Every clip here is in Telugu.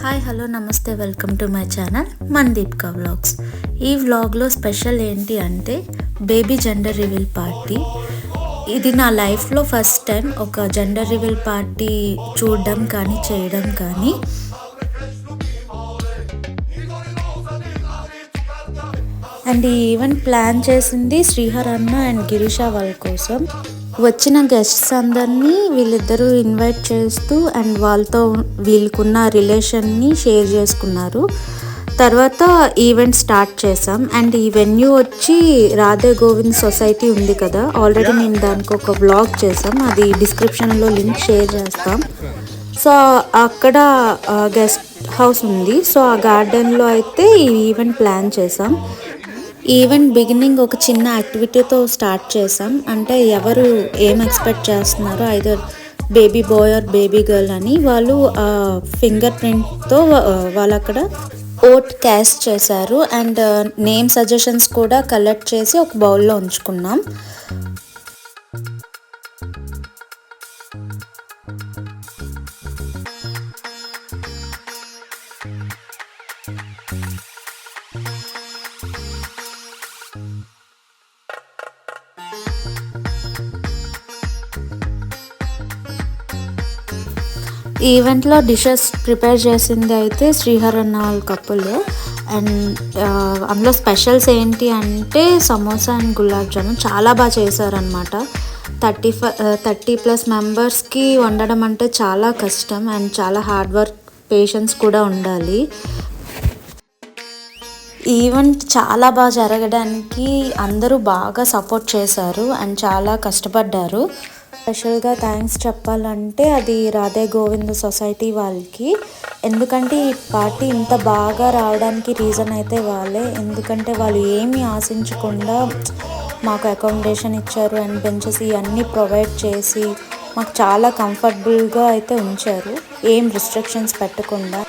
హాయ్ హలో నమస్తే, వెల్కమ్ టు మై ఛానల్ మన్దీప్కా వ్లాగ్స్. ఈ వ్లాగ్లో స్పెషల్ ఏంటి అంటే బేబీ జెండర్ రివీల్ పార్టీ. ఇది నా లైఫ్లో ఫస్ట్ టైం ఒక జెండర్ రివీల్ పార్టీ చూడడం కానీ చేయడం కానీ. అండ్ ఈ ఈవెంట్ ప్లాన్ చేసింది శ్రీహర్ అన్న అండ్ గిరీష వాళ్ళ కోసం. వచ్చిన గెస్ట్స్ అందరినీ వీళ్ళిద్దరూ ఇన్వైట్ చేస్తూ అండ్ వాళ్ళతో వీళ్ళకున్న రిలేషన్ని షేర్ చేసుకున్నారు. తర్వాత ఈవెంట్ స్టార్ట్ చేసాం. అండ్ ఈ వెన్యూ వచ్చి రాధే గోవింద్ సొసైటీ ఉంది కదా, ఆల్రెడీ నేను దానికి ఒక వ్లాగ్ చేసాం, అది డిస్క్రిప్షన్లో లింక్ షేర్ చేస్తాం. సో అక్కడ గెస్ట్ హౌస్ ఉంది. సో ఆ గార్డెన్లో అయితే ఈ ఈవెంట్ ప్లాన్ చేసాం. ఈవెంట్ బిగినింగ్ ఒక చిన్న యాక్టివిటీతో స్టార్ట్ చేసాం. అంటే ఎవరు ఏం ఎక్స్పెక్ట్ చేస్తున్నారో, either baby boy or baby girl అని వాళ్ళు ఫింగర్ ప్రింట్తో వాళ్ళు అక్కడ ఓట్ క్యాస్ట్ చేశారు. అండ్ నేమ్ సజెషన్స్ కూడా కలెక్ట్ చేసి ఒక బౌల్లో ఉంచుకున్నాం. ఈవెంట్లో డిషెస్ ప్రిపేర్ చేసింది అయితే శ్రీహర్ అన్న వాళ్ళ కప్పుల్. అండ్ అందులో స్పెషల్స్ ఏంటి అంటే సమోసా అండ్ గులాబ్ జామున్ చాలా బాగా చేశారనమాట. 30+ మెంబర్స్కి వండడం అంటే చాలా కష్టం అండ్ చాలా హార్డ్ వర్క్, పేషెన్స్ కూడా ఉండాలి. ఈవెంట్ చాలా బాగా జరగడానికి అందరూ బాగా సపోర్ట్ చేశారు అండ్ చాలా కష్టపడ్డారు. స్పెషల్గా థ్యాంక్స్ చెప్పాలంటే అది రాధే గోవింద్ సొసైటీ వాళ్ళకి. ఎందుకంటే ఈ పార్టీ ఇంత బాగా రావడానికి రీజన్ అయితే వాళ్ళే. ఎందుకంటే వాళ్ళు ఏమీ ఆశించకుండా మాకు అకామిడేషన్ ఇచ్చారు అండ్ బెంచెస్ ఇవన్నీ ప్రొవైడ్ చేసి మాకు చాలా కంఫర్టబుల్గా అయితే ఉంచారు, ఏం రిస్ట్రిక్షన్స్ పెట్టకుండా.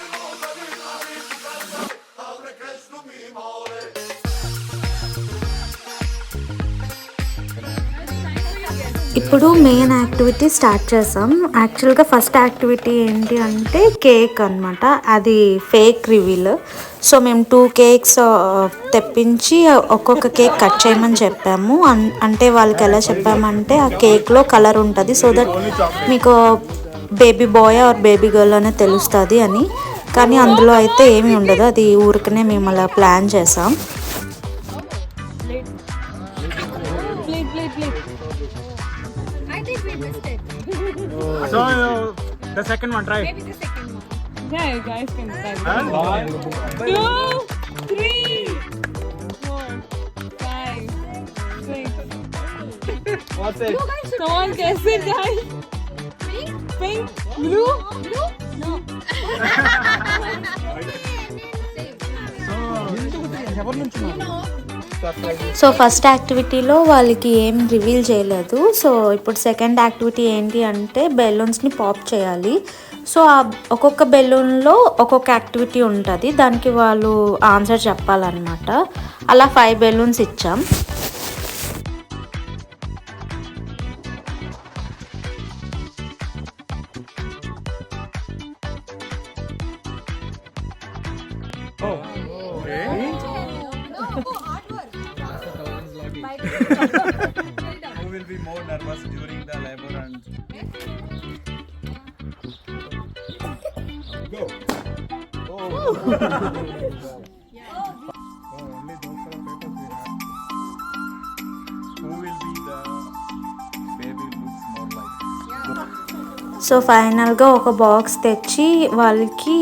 ఇప్పుడు మెయిన్ యాక్టివిటీ స్టార్ట్ చేసాం. యాక్చువల్గా ఫస్ట్ యాక్టివిటీ ఏంటి అంటే కేక్ అనమాట, అది ఫేక్ రివీల్. సో మేము 2 కేక్స్ తెప్పించి ఒక్కొక్క కేక్ కట్ చేయమని చెప్పాము. అంటే వాళ్ళకి ఎలా చెప్పామంటే ఆ కేక్లో కలర్ ఉంటుంది, సో దట్ మీకు baby boy or baby girl అనే తెలుస్తుంది అని. కానీ అందులో అయితే ఏమీ ఉండదు, అది ఊరికనే మేము అలా ప్లాన్ చేసాం. So the second one, try. Maybe the second one. Yeah, you guys can try. 1, 2, 3, 4, 5, 6. What's it? Come on, guess it, guys. Pink, blue, blue. No. So first యాక్టివిటీలో వాళ్ళకి ఏం రివీల్ చేయలేదు. సో ఇప్పుడు సెకండ్ యాక్టివిటీ ఏంటి అంటే బెలూన్స్ని పాప్ చేయాలి. సో ఆ ఒక్కొక్క బెలూన్లో ఒక్కొక్క యాక్టివిటీ ఉంటుంది, దానికి వాళ్ళు ఆన్సర్ చెప్పాలన్నమాట. అలా 5 బెలూన్స్ ఇచ్చాం. Who will be more nervous during the labor and go? Oh. Only those kind of papers we have. Who will be the baby looks more like? So ఫైనల్గా ఒక బాక్స్ తెచ్చి వాళ్ళకి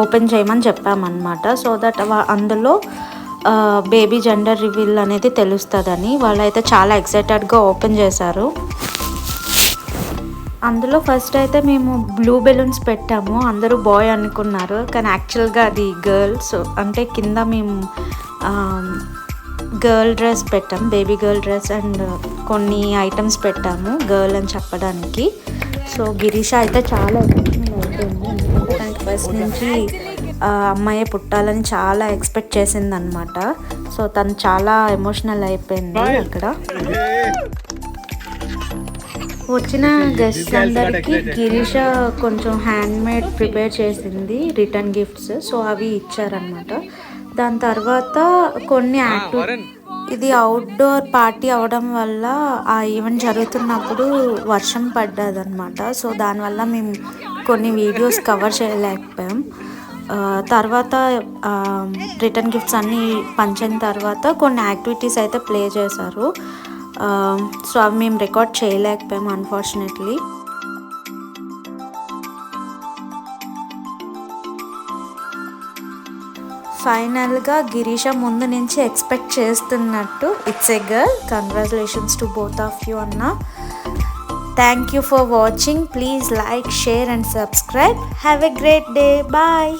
ఓపెన్ చేయమని చెప్పామన్నమాట. సో దట్ అందులో బేబీ జెండర్ రివీల్ అనేది తెలుస్తుందని. వాళ్ళైతే చాలా ఎక్సైటెడ్గా ఓపెన్ చేశారు. అందులో ఫస్ట్ అయితే మేము బ్లూ బెలూన్స్ పెట్టాము, అందరూ బాయ్ అనుకున్నారు, కానీ యాక్చువల్గా అది గర్ల్. సో అంటే కింద మేము గర్ల్ డ్రెస్ పెట్టాం, బేబీ గర్ల్ డ్రెస్ అండ్ కొన్ని ఐటమ్స్ పెట్టాము గర్ల్ అని చెప్పడానికి. సో గిరీష అయితే చాలా ఎమోషనల్ అయిపోయింది, ఎందుకంటే దానికి ఫస్ట్ నుంచి అమ్మాయి పుట్టాలని చాలా ఎక్స్పెక్ట్ చేసిందనమాట. సో తను చాలా ఎమోషనల్ అయిపోయింది అక్కడ. వచ్చిన గెస్ట్స్ అందరికీ గిరీష కొంచెం హ్యాండ్ మేడ్ ప్రిపేర్ చేసింది రిటర్న్ గిఫ్ట్స్, సో అవి ఇచ్చారనమాట. దాని తర్వాత కొన్ని ఇది అవుట్డోర్ పార్టీ అవడం వల్ల ఆ ఈవెంట్ జరుగుతున్నప్పుడు వర్షం పడ్డదనమాట. సో దానివల్ల మేము కొన్ని వీడియోస్ కవర్ చేయలేకపోయాం. తర్వాత రిటర్న్ గిఫ్ట్స్ అన్నీ పంచిన తర్వాత కొన్ని యాక్టివిటీస్ అయితే ప్లే చేశారు. సో అవి మేము రికార్డ్ చేయలేకపోయాము అన్ఫార్చునేట్లీ. ఫైనల్గా గిరీష ముందు నుంచి ఎక్స్పెక్ట్ చేస్తున్నట్టు it's a girl. Congratulations to both of you అన్న. Thank you for watching. Please like, share and subscribe. Have a great day. Bye.